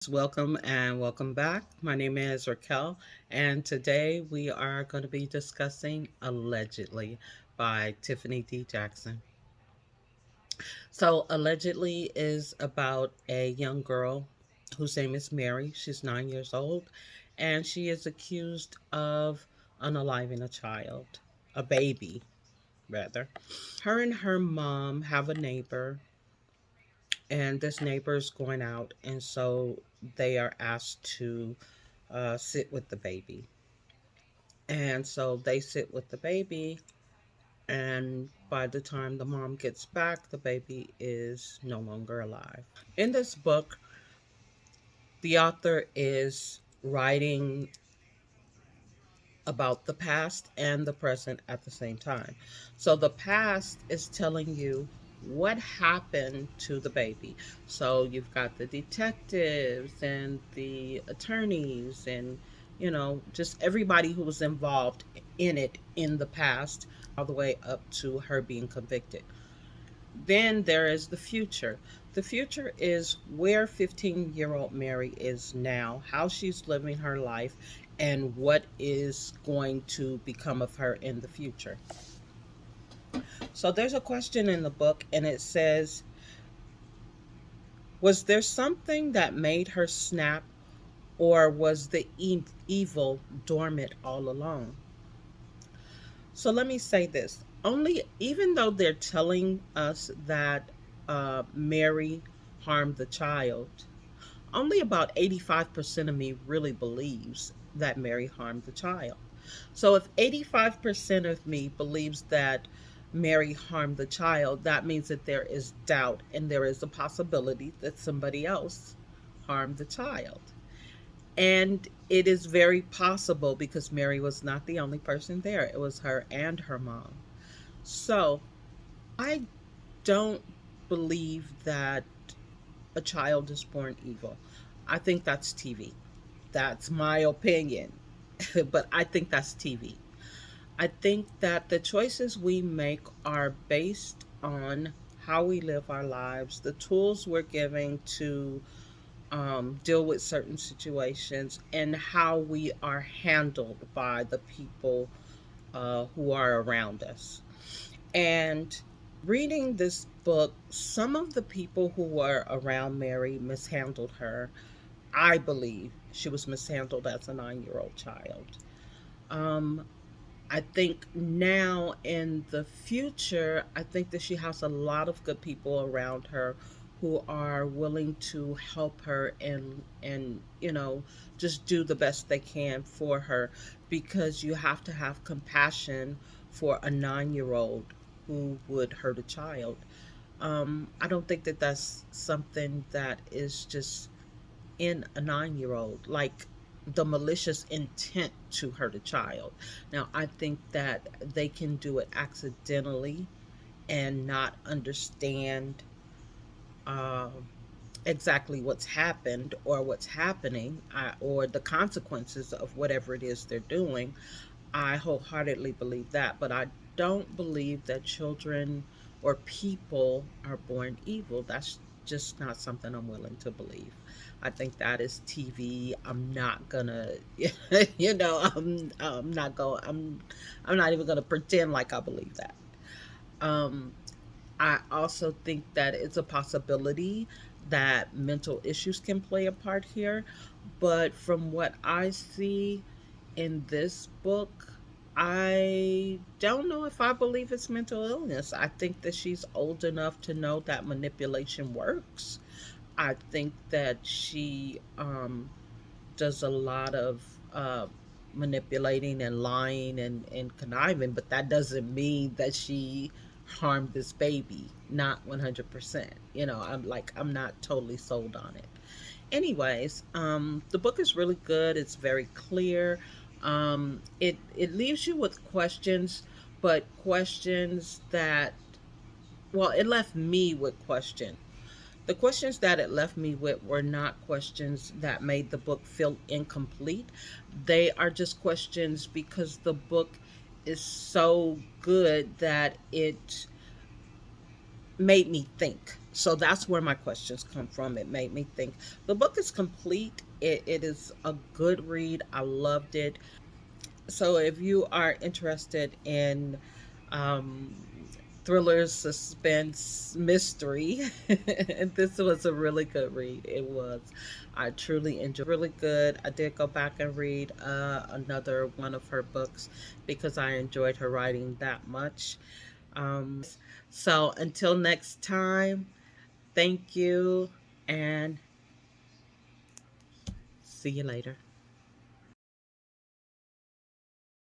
Welcome and welcome back. My name is Raquel, and today we are going to be discussing Allegedly by Tiffany D. Jackson. So, Allegedly is about a young girl whose name is Mary. She's 9 years old, and she is accused of unaliving a child, a baby, rather. Her and her mom have a neighbor, and this neighbor is going out, and so they are asked to sit with the baby. And so they sit with the baby, and by the time the mom gets back, the baby is no longer alive. In this book, the author is writing about the past and the present at the same time. So the past is telling you what happened to the baby. So you've got the detectives and the attorneys and just everybody who was involved in it in the past all the way up to her being convicted. Then there is the future. The future is where 15-year-old Mary is now, how she's living her life, and what is going to become of her in the future. So there's a question in the book, and it says, was there something that made her snap, or was the evil dormant all along? So let me say this. Only, even though they're telling us that Mary harmed the child, only about 85% of me really believes that Mary harmed the child. So if 85% of me believes that Mary harmed the child, that means that there is doubt and there is a possibility that somebody else harmed the child. And it is very possible because Mary was not the only person there, it was her and her mom. So I don't believe that a child is born evil. I think that's TV. That's my opinion. But I think that's TV. I think that the choices we make are based on how we live our lives, the tools we're giving to deal with certain situations, and how we are handled by the people who are around us. And reading this book, some of the people who were around Mary mishandled her. I believe she was mishandled as a 9 year old child. Um, I think now in the future, I think that she has a lot of good people around her who are willing to help her and just do the best they can for her, because you have to have compassion for a 9 year old who would hurt a child. I don't think that that's something that is just in a 9 year old, like the malicious intent to hurt a child. Now, I think that they can do it accidentally and not understand exactly what's happened or what's happening, or the consequences of whatever it is they're doing. I wholeheartedly believe that, but I don't believe that children or people are born evil. That's just not something I'm willing to believe. I think that is TV. I'm not gonna, I'm not going. I'm not even gonna pretend like I believe that. Um, I also think that it's a possibility that mental issues can play a part here, but from what I see in this book, I don't know if I believe it's mental illness. I think that she's old enough to know that manipulation works. I think that she does a lot of manipulating and lying and conniving, but that doesn't mean that she harmed this baby. Not 100%. I'm not totally sold on it. Anyways, the book is really good. It's very clear. It leaves you with questions, but questions that, well, it left me with questions. The questions that it left me with were not questions that made the book feel incomplete. They are just questions because the book is so good that it made me think. So that's where my questions come from. It made me think. The book is complete. It is a good read. I loved it. So if you are interested in um, thrillers, suspense, mystery, this was a really good read. It was. I truly enjoyed. Really good. I did go back and read another one of her books because I enjoyed her writing that much. So until next time, thank you and see you later.